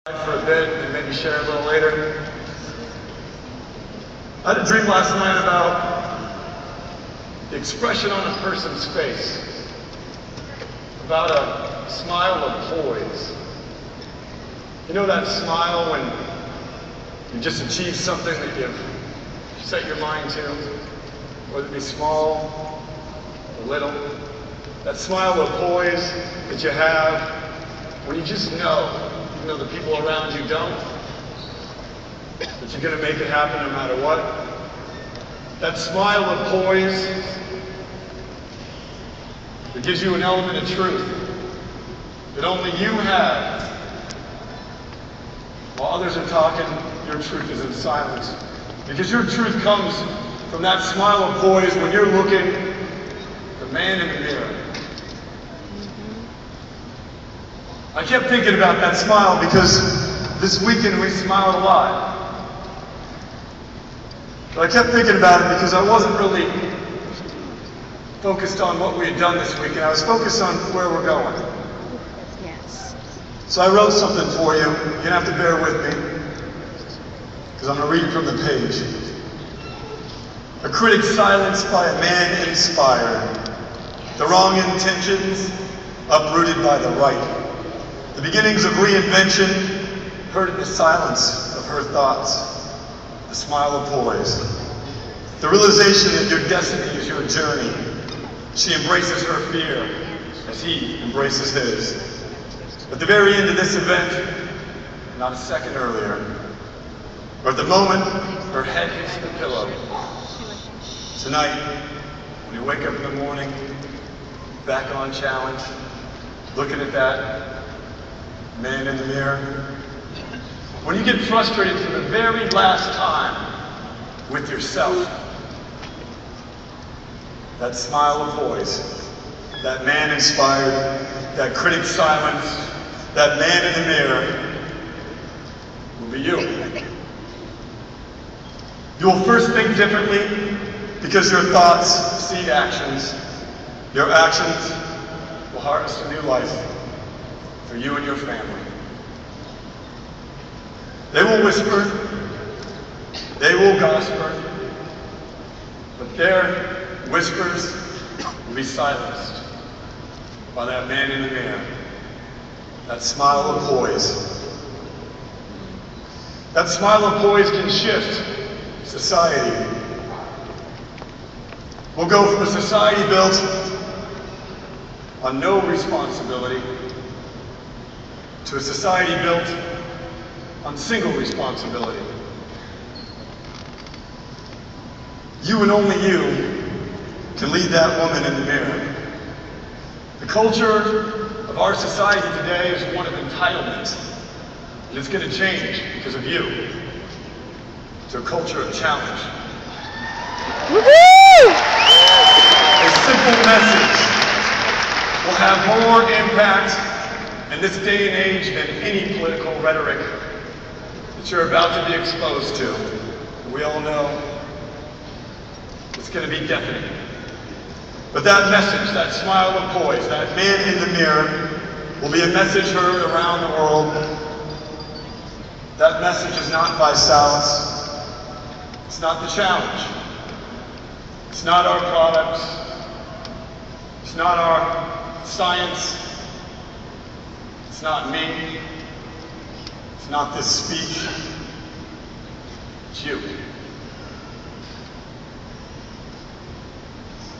For a bit and maybe share a little later. I had a dream last night about the expression on a person's face, about a smile of poise. You know that smile when you just achieved something that you've set your mind to, whether it be small or little. That smile of poise that you have when you just know, even though the people around you don't, that you're going to make it happen no matter what. That smile of poise that gives you an element of truth that only you have. While others are talking, your truth is in silence. Because your truth comes from that smile of poise when you're looking the man in the mirror. I kept thinking about that smile because this weekend we smiled a lot. But I kept thinking about it because I wasn't really focused on what we had done this weekend. I was focused on where we're going. Yes. So I wrote something for you. You're going to have to bear with me because I'm going to read from the page. A critic silenced by a man inspired. The wrong intentions uprooted by the right. The beginnings of reinvention heard in the silence of her thoughts. The smile of poise. The realization that your destiny is your journey. She embraces her fear as he embraces his. At the very end of this event, not a second earlier, or at the moment her head hits the pillow. Tonight, when you wake up in the morning, back on challenge, looking at that man in the mirror. When you get frustrated for the very last time with yourself, that smile of poise, that man inspired, that critic silenced, that man in the mirror will be you. You will first think differently because your thoughts seed actions. Your actions will harvest a new life for you and your family. They will whisper, they will gossip, but their whispers will be silenced by that man in the mirror, that smile of poise. That smile of poise can shift society. We'll go from a society built on no responsibility to a society built on single responsibility. You and only you can lead that woman in the mirror. The culture of our society today is one of entitlement, and it's going to change because of you to a culture of challenge. Woohoo! A simple message will have more impact in this day and age than any political rhetoric that you're about to be exposed to. We all know it's going to be deafening. But that message, that smile of poise, that man in the mirror will be a message heard around the world. That message is not ViSalus. It's not the challenge. It's not our products. It's not our science. It's not me. It's not this speech. It's you.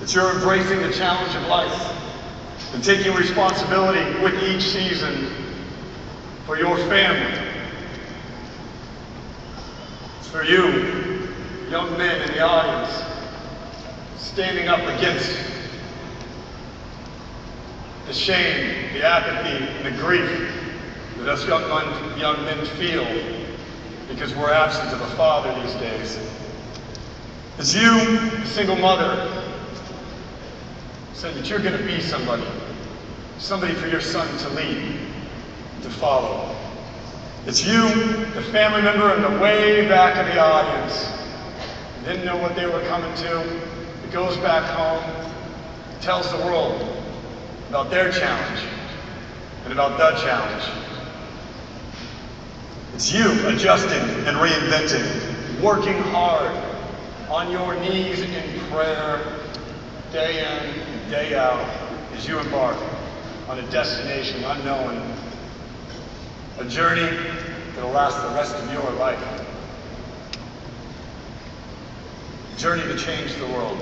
That you're embracing the challenge of life and taking responsibility with each season for your family. It's for you, young men in the audience, standing up against the shame, the apathy, and the grief that us young men feel because we're absent of a father these days. It's you, the single mother, saying that you're going to be somebody for your son to lead, to follow. It's you, the family member in the way back of the audience, didn't know what they were coming to, that goes back home, tells the world about their challenge and about the challenge. It's you adjusting and reinventing, working hard on your knees in prayer, day in and day out, as you embark on a destination unknown, a journey that'll last the rest of your life. A journey to change the world.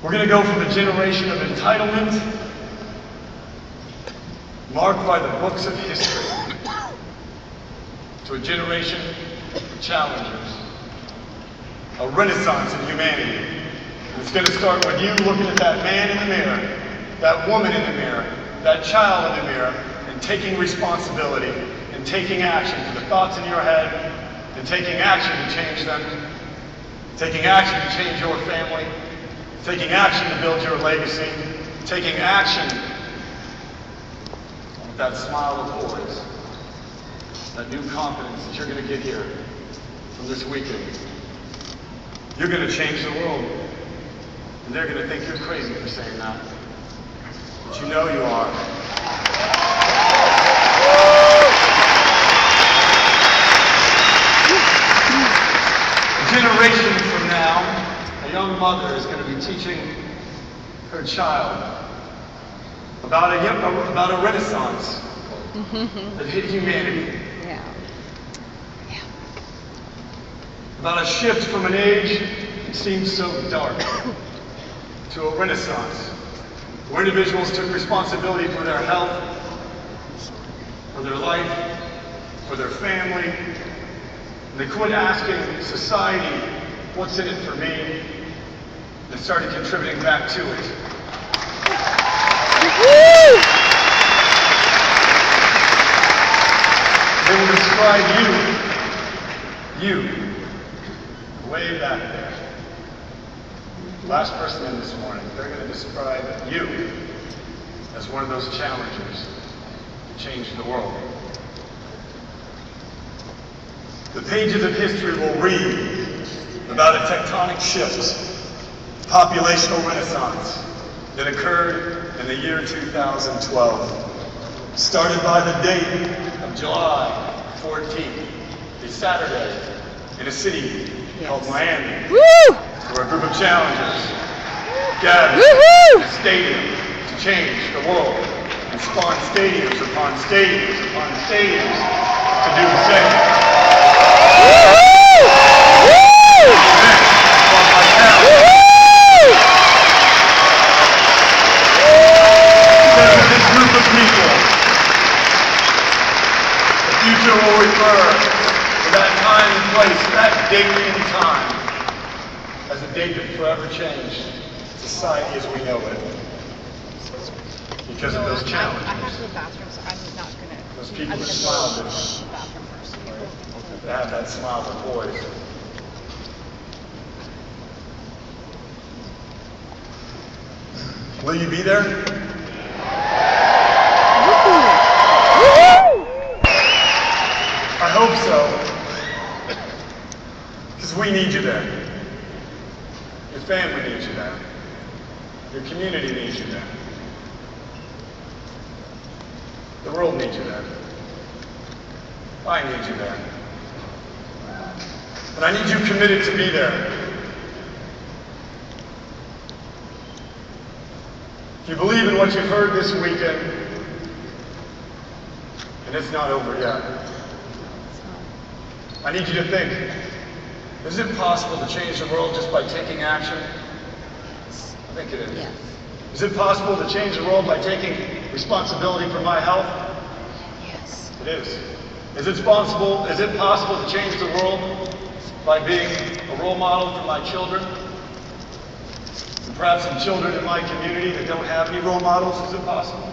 We're going to go from a generation of entitlement, marked by the books of history, to a generation of challengers, a renaissance in humanity. And it's going to start with you looking at that man in the mirror, that woman in the mirror, that child in the mirror, and taking responsibility and taking action for the thoughts in your head, and taking action to change them, taking action to change your family, taking action to build your legacy, taking action with that smile of Poise, that new confidence that you're going to get here from this weekend. You're going to change the world, and they're going to think you're crazy for saying that, but you know you are. A generation from now, a young mother is going to be teaching her child about a renaissance that hit humanity. Yeah. About a shift from an age that seemed so dark to a renaissance where individuals took responsibility for their health, for their life, for their family, and they quit asking society, what's in it for me? And started contributing back to it. They will describe you, way back there. Last person in this morning, they're going to describe you as one of those challengers to change the world. The pages of history will read about a tectonic shift, populational renaissance that occurred in the year 2012. Started by the date of July 14th, a Saturday, in a city called Miami, where a group of challengers gathered in a stadium to change the world and spawn stadiums upon stadiums upon stadiums to do the same. Future will refer to that time and place, that date in time, as a date that forever changed society as we know it. Because of those challenges. I have to go to the bathroom, so I'm not going to. Those people that smiled at us. The bathroom first. They have that smile for Poise. Will you be there? I hope so, because we need you there. Your family needs you there. Your community needs you there. The world needs you there. I need you there. And I need you committed to be there. If you believe in what you've heard this weekend, and it's not over yet, I need you to think, is it possible to change the world just by taking action? I think it is. Yes. Is it possible to change the world by taking responsibility for my health? Yes. It is. Is it possible to change the world by being a role model for my children? And perhaps some children in my community that don't have any role models? Is it possible?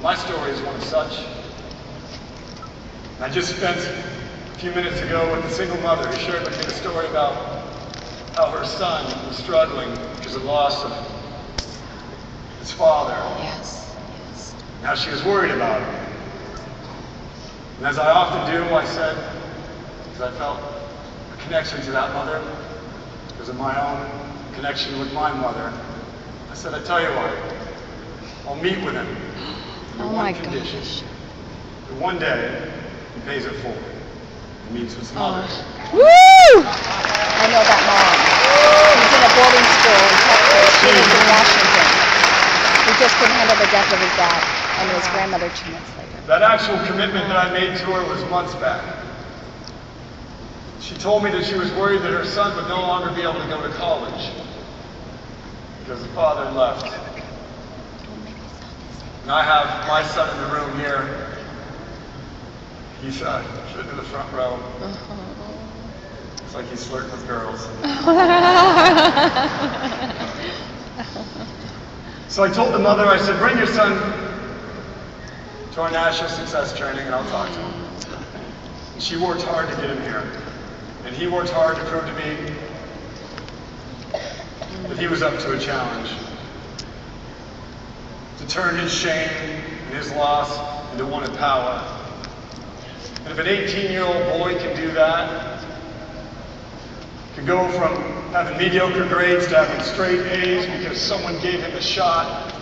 My story is one of such. I just spent a few minutes ago with a single mother who shared with me the story about how her son was struggling because of the loss of his father. Yes. Yes. And how she was worried about him. And as I often do, I said, because I felt a connection to that mother, because of my own connection with my mother, I said, I tell you what, I'll meet with him for Oh one my condition. gosh. And one day, he pays it full. He meets with his mother. Woo! I know that mom. He's in a boarding school in Texas. She lives in Washington. He just couldn't handle the death of his dad and his grandmother 2 months later. That actual commitment that I made to her was months back. She told me that she was worried that her son would no longer be able to go to college because the father left. And I have my son in the room here. He's sitting in the front row. It's like he's flirting with girls. So I told the mother, I said, bring your son to our national success training and I'll talk to him. And she worked hard to get him here. And he worked hard to prove to me that he was up to a challenge. To turn his shame and his loss into one of power. And if an 18-year-old boy can do that, can go from having mediocre grades to having straight A's because someone gave him a shot.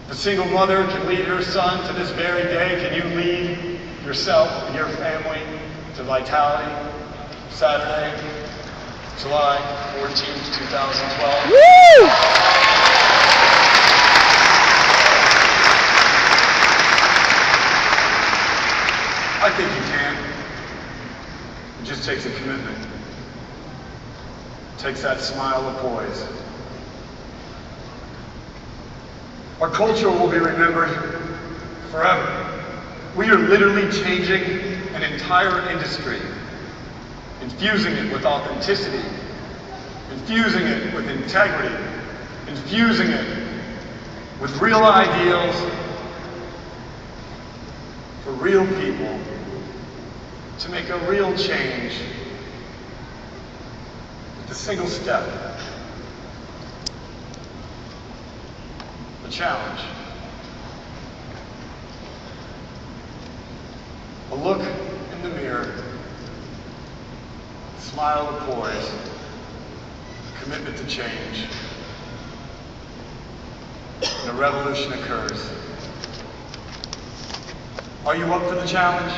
If a single mother can lead her son to this very day, can you lead yourself and your family to vitality? Saturday, July 14th, 2012. Woo! I think you can. It just takes a commitment. It takes that smile of poise. Our culture will be remembered forever. We are literally changing an entire industry, infusing it with authenticity, infusing it with integrity, infusing it with real ideals for real people to make a real change with a single step. A challenge. A look in the mirror, a smile of poise, a commitment to change, and a revolution occurs. Are you up for the challenge?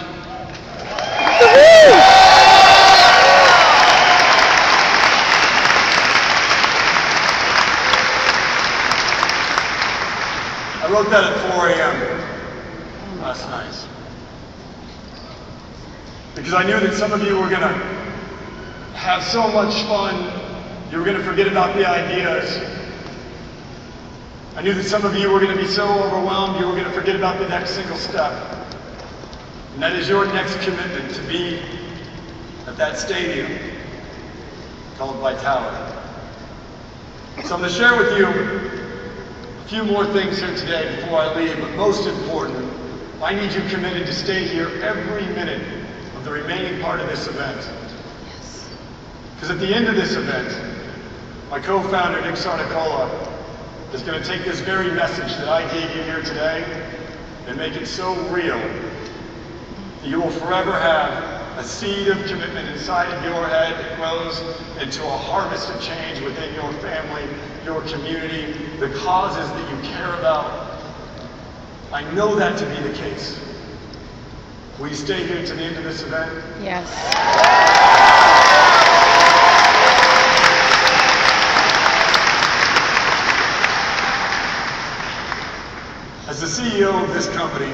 I wrote that at 4 a.m. last night. Because I knew that some of you were going to have so much fun, you were going to forget about the ideas. I knew that some of you were going to be so overwhelmed, you were going to forget about the next single step. And that is your next commitment, to be at that stadium called Vitality. So I'm going to share with you a few more things here today before I leave, but most important, I need you committed to stay here every minute of the remaining part of this event. Because at the end of this event, my co-founder, Nick Sarnicola, is going to take this very message that I gave you here today and make it so real that you will forever have a seed of commitment inside of your head that grows into a harvest of change within your family, your community, the causes that you care about. I know that to be the case. Will you stay here to the end of this event? Yes. As the CEO of this company,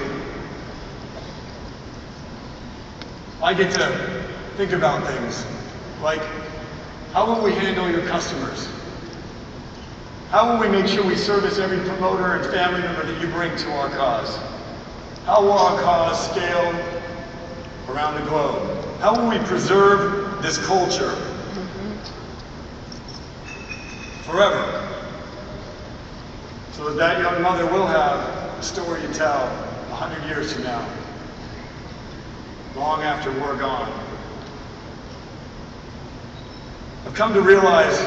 I get to think about things like, how will we handle your customers? How will we make sure we service every promoter and family member that you bring to our cause? How will our cause scale around the globe? How will we preserve this culture forever? So that that young mother will have a story to tell 100 years from now, long after we're gone. I've come to realize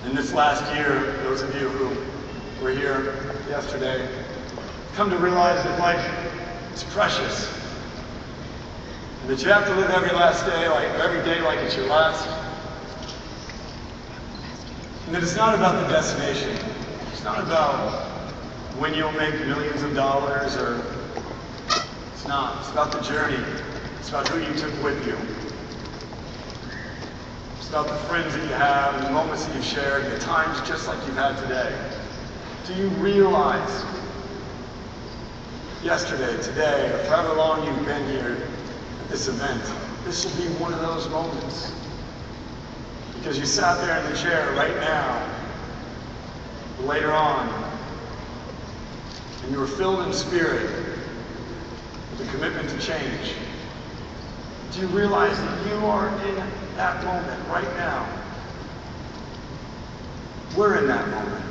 in this last year, those of you who were here yesterday, I've come to realize that life is precious. And that you have to live every day like it's your last. And that it's not about the destination, it's not about when you'll make millions of dollars, or it's not. It's about the journey. It's about who you took with you. It's about the friends that you have, the moments that you've shared, the times just like you've had today. Do you realize yesterday, today, or for however long you've been here at this event, this will be one of those moments? Because you sat there in the chair right now, or later on, and you were filled in spirit with a commitment to change. Do you realize that you are in that moment right now? We're in that moment.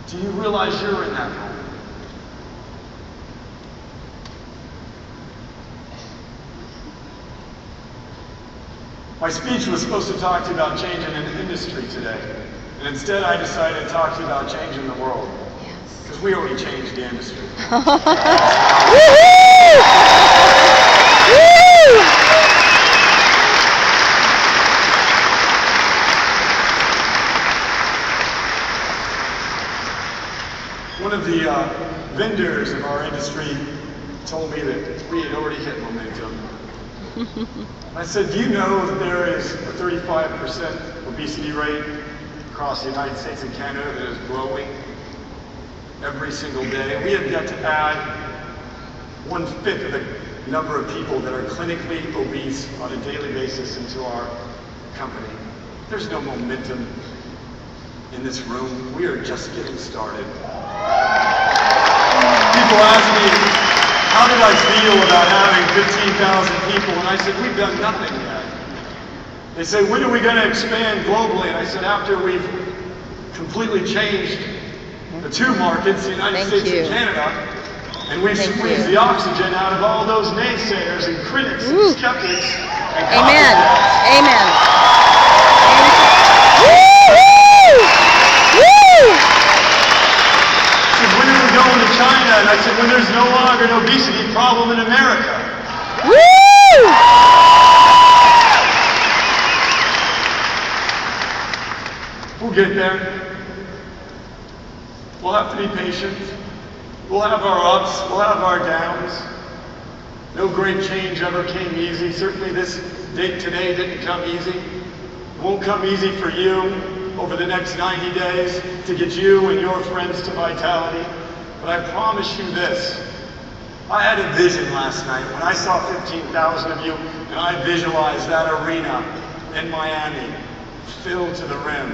Do you realize you're in that moment? My speech was supposed to talk to you about changing an industry today, and instead I decided to talk to you about changing the world. Yes. Because we already changed the industry. One of the vendors of our industry told me that we had already hit momentum. I said, do you know that there is a 35% obesity rate across the United States and Canada that is growing every single day? We have yet to add 1/5 of the number of people that are clinically obese on a daily basis into our company. There's no momentum in this room. We are just getting started. People ask me, how did I feel about having 15,000 people? And I said, we've done nothing yet. They say, when are we going to expand globally? And I said, after we've completely changed the two markets, the United States and Canada, and we've squeezed the oxygen out of all those naysayers and critics and skeptics and Amen. Amen. When are we going to China? And I said, when there's no longer an obesity problem in America. Woo! We'll get there. We'll have to be patient. We'll have our ups. We'll have our downs. No great change ever came easy. Certainly this date today didn't come easy. It won't come easy for you over the next 90 days to get you and your friends to vitality. But I promise you this. I had a vision last night when I saw 15,000 of you, and I visualized that arena in Miami filled to the rim.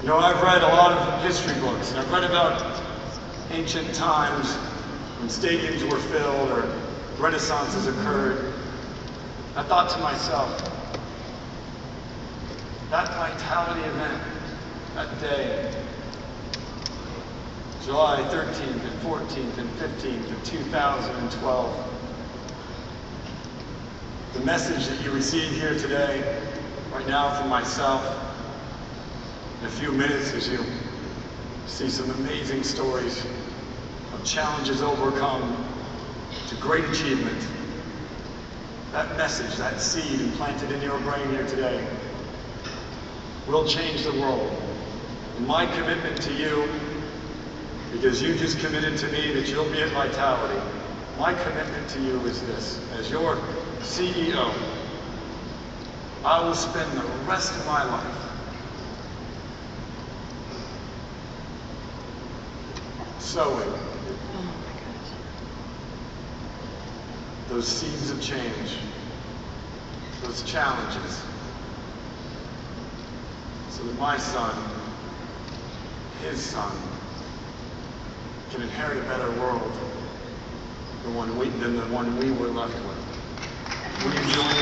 You know, I've read a lot of history books, and I've read about ancient times when stadiums were filled or renaissances occurred. I thought to myself, that vitality event, that day, July 13th and 14th and 15th of 2012, the message that you receive here today, right now from myself, in a few minutes as you see some amazing stories of challenges overcome to great achievement. That message, that seed implanted in your brain here today will change the world. And my commitment to you, because you just committed to me that you'll be at Vitality, my commitment to you is this. As your CEO, I will spend the rest of my life sowing those seeds of change, those challenges, so that my son, his son, can inherit a better world than the one we were left with. Will you join